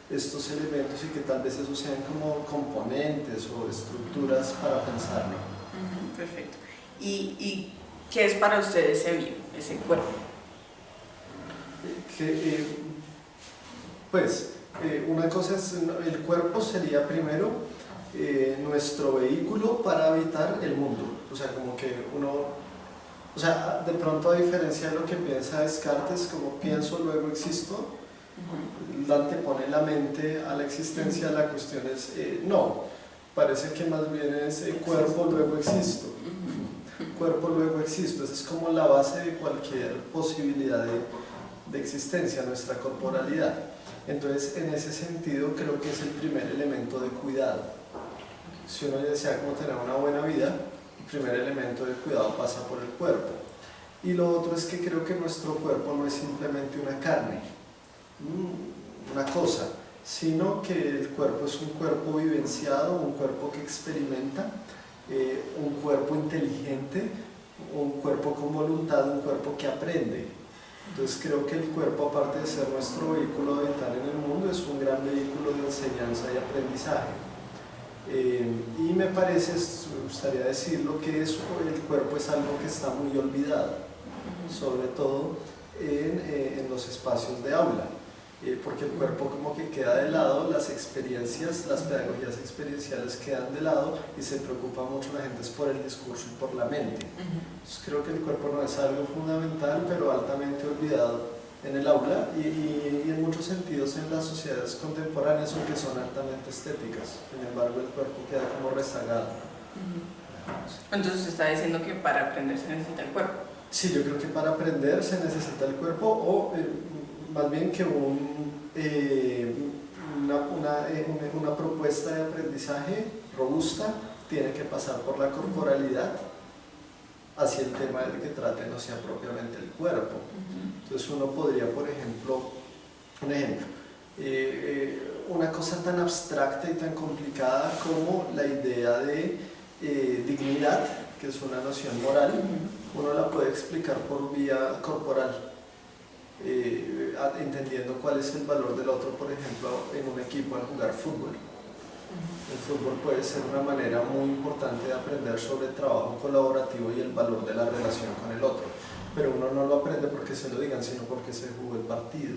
estos elementos y que tal vez esos sean como componentes o estructuras para pensarlo. Perfecto. ¿Y qué es para ustedes ese bio, ese cuerpo? Una cosa es, el cuerpo sería primero nuestro vehículo para habitar el mundo. O sea, como que de pronto, a diferencia de lo que piensa Descartes, como pienso, luego existo, Dante pone la mente a la existencia. La cuestión es, no, parece que más bien es cuerpo, luego existo. Cuerpo, luego existo. Esa es como la base de cualquier posibilidad de existencia, nuestra corporalidad. Entonces, en ese sentido, creo que es el primer elemento de cuidado. Si uno desea como tener una buena vida, el primer elemento de cuidado pasa por el cuerpo. Y lo otro es que creo que nuestro cuerpo no es simplemente una carne, una cosa, sino que el cuerpo es un cuerpo vivenciado, un cuerpo que experimenta, un cuerpo inteligente, un cuerpo con voluntad, un cuerpo que aprende. Entonces creo que el cuerpo, aparte de ser nuestro vehículo de estar en el mundo, es un gran vehículo de enseñanza y aprendizaje. Y me gustaría decirlo, que el cuerpo es algo que está muy olvidado, sobre todo en los espacios de aula, porque el cuerpo como que queda de lado, las experiencias, las pedagogías experienciales quedan de lado y se preocupa mucho la gente es por el discurso y por la mente. Entonces creo que el cuerpo no es algo fundamental, pero altamente olvidado en el aula y en muchos sentidos en las sociedades contemporáneas, aunque son altamente estéticas. Sin embargo, el cuerpo queda como rezagado. Entonces usted está diciendo que para aprender se necesita el cuerpo. Sí, yo creo que para aprender se necesita el cuerpo, o más bien que una propuesta de aprendizaje robusta tiene que pasar por la corporalidad hacia el tema del que trate, no sea propiamente el cuerpo. Entonces uno podría, por ejemplo, una cosa tan abstracta y tan complicada como la idea de dignidad, que es una noción moral, uno la puede explicar por vía corporal, entendiendo cuál es el valor del otro, por ejemplo, en un equipo al jugar fútbol. El fútbol puede ser una manera muy importante de aprender sobre el trabajo colaborativo y el valor de la relación con el otro, pero uno no lo aprende porque se lo digan, sino porque se jugó el partido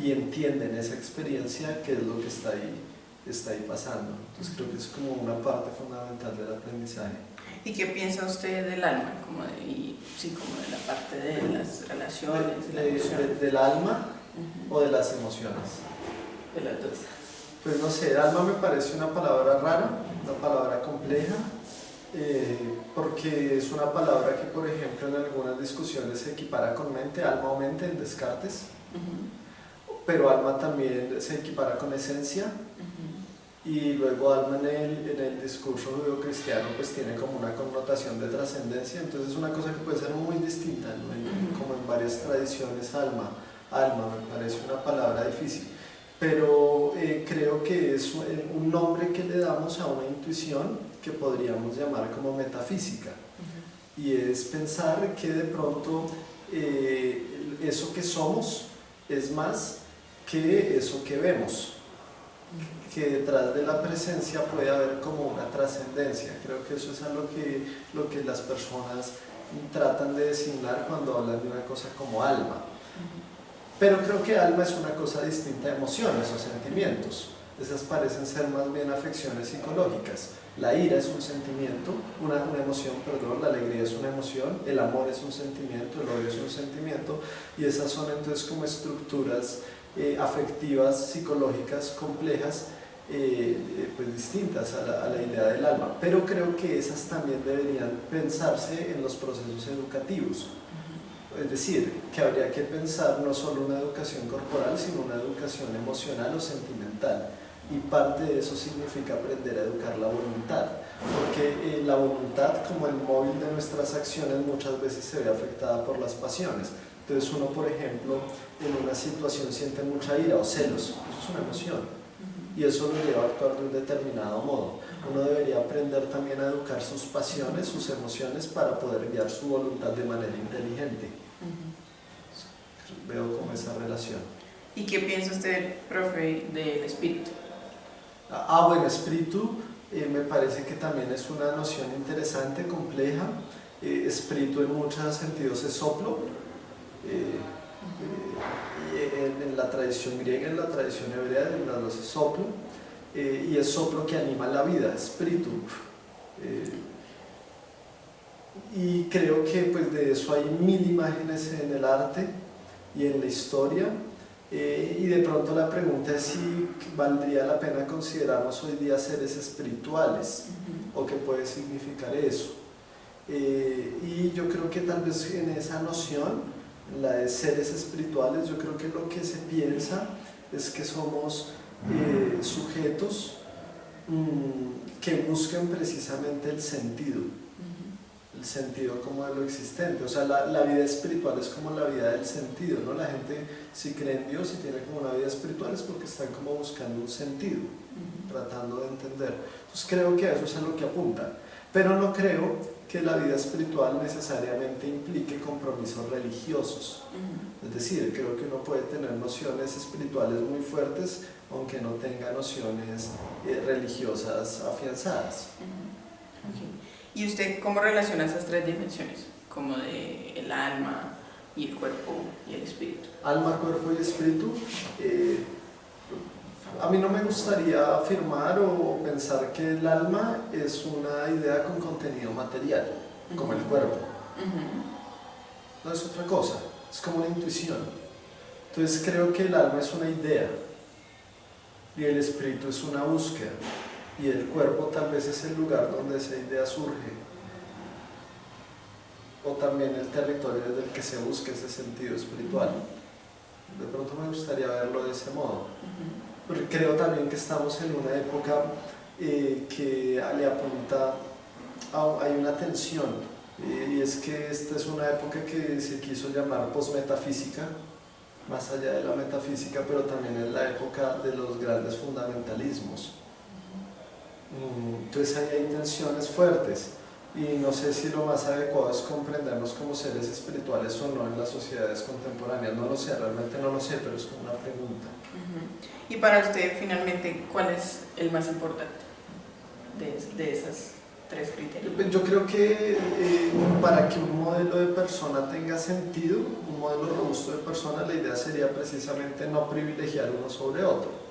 y entienden esa experiencia, que es lo que está ahí pasando. Entonces creo que es como una parte fundamental del aprendizaje. ¿Y qué piensa usted del alma? Como de la parte de las relaciones, ¿Del alma o de las emociones? De las dos. Pues no sé, alma me parece una palabra rara, una palabra compleja, porque es una palabra que, por ejemplo, en algunas discusiones se equipara con mente, alma o mente en Descartes, pero alma también se equipara con esencia, y luego alma en el discurso judeocristiano pues tiene como una connotación de trascendencia. Entonces es una cosa que puede ser muy distinta, ¿no? Como en varias tradiciones. Alma me parece una palabra difícil, pero creo que es un nombre que le damos a una intuición que podríamos llamar como metafísica, y es pensar que de pronto eso que somos es más que eso que vemos, que detrás de la presencia puede haber como una trascendencia. Creo que eso es lo que las personas tratan de designar cuando hablan de una cosa como alma. Pero creo que alma es una cosa distinta a emociones o sentimientos. Esas parecen ser más bien afecciones psicológicas. La ira es un sentimiento, una emoción, perdón, la alegría es una emoción, el amor es un sentimiento, el odio es un sentimiento, y esas son entonces como estructuras afectivas, psicológicas, complejas, pues distintas a la idea del alma. Pero creo que esas también deberían pensarse en los procesos educativos. Es decir, que habría que pensar no solo una educación corporal, sino una educación emocional o sentimental. Y parte de eso significa aprender a educar la voluntad, porque la voluntad, como el móvil de nuestras acciones, muchas veces se ve afectada por las pasiones. Entonces uno, por ejemplo, en una situación siente mucha ira o celos, eso es una emoción, y eso lo lleva a actuar de un determinado modo. Uno debería aprender también a educar sus pasiones, sus emociones, para poder guiar su voluntad de manera inteligente. Veo como esa relación. ¿Y qué piensa usted, profe, del espíritu? Bueno, espíritu me parece que también es una noción interesante, compleja. Espíritu en muchos sentidos es soplo. En la tradición griega, en la tradición hebrea, en las dos es soplo. Y es soplo que anima la vida, espíritu. Y creo que pues de eso hay mil imágenes en el arte y en la historia. Y de pronto la pregunta es si valdría la pena considerarnos hoy día seres espirituales o qué puede significar eso. Y yo creo que tal vez en esa noción, la de seres espirituales, yo creo que lo que se piensa es que somos sujetos que buscan precisamente el sentido como de lo existente. O sea, la vida espiritual es como la vida del sentido, ¿no? La gente, si cree en Dios y tiene como una vida espiritual, es porque están como buscando un sentido, tratando de entender. Entonces creo que a eso es a lo que apunta, pero no creo que la vida espiritual necesariamente implique compromisos religiosos. Es decir, creo que uno puede tener nociones espirituales muy fuertes, aunque no tenga nociones religiosas afianzadas. Okay. ¿Y usted cómo relaciona esas tres dimensiones? Como de el alma y el cuerpo y el espíritu. Alma, cuerpo y espíritu. A mí no me gustaría afirmar o pensar que el alma es una idea con contenido material, como el cuerpo. No es otra cosa, es como una intuición. Entonces creo que el alma es una idea y el espíritu es una búsqueda. Y el cuerpo tal vez es el lugar donde esa idea surge, o también el territorio desde el que se busca ese sentido espiritual. De pronto me gustaría verlo de ese modo, porque creo también que estamos en una época que le apunta hay una tensión, y es que esta es una época que se quiso llamar posmetafísica, más allá de la metafísica, pero también es la época de los grandes fundamentalismos. Entonces ahí hay tensiones fuertes y no sé si lo más adecuado es comprendernos como seres espirituales o no en las sociedades contemporáneas. No lo sé, realmente no lo sé, pero es como una pregunta. Y para usted, finalmente, ¿cuál es el más importante de esas tres criterios? Yo creo que para que un modelo de persona tenga sentido, un modelo robusto de persona, la idea sería precisamente no privilegiar uno sobre otro,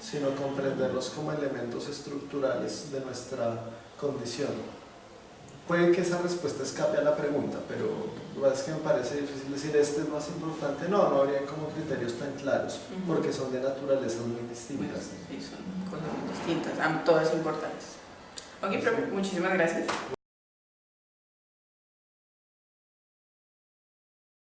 sino comprenderlos como elementos estructurales de nuestra condición. Puede que esa respuesta escape a la pregunta, pero lo que pasa es que me parece difícil decir este es más importante. No habría como criterios tan claros, porque son de naturalezas muy distintas. Sí, son cosas muy distintas, todas importantes. Ok, pero muchísimas gracias.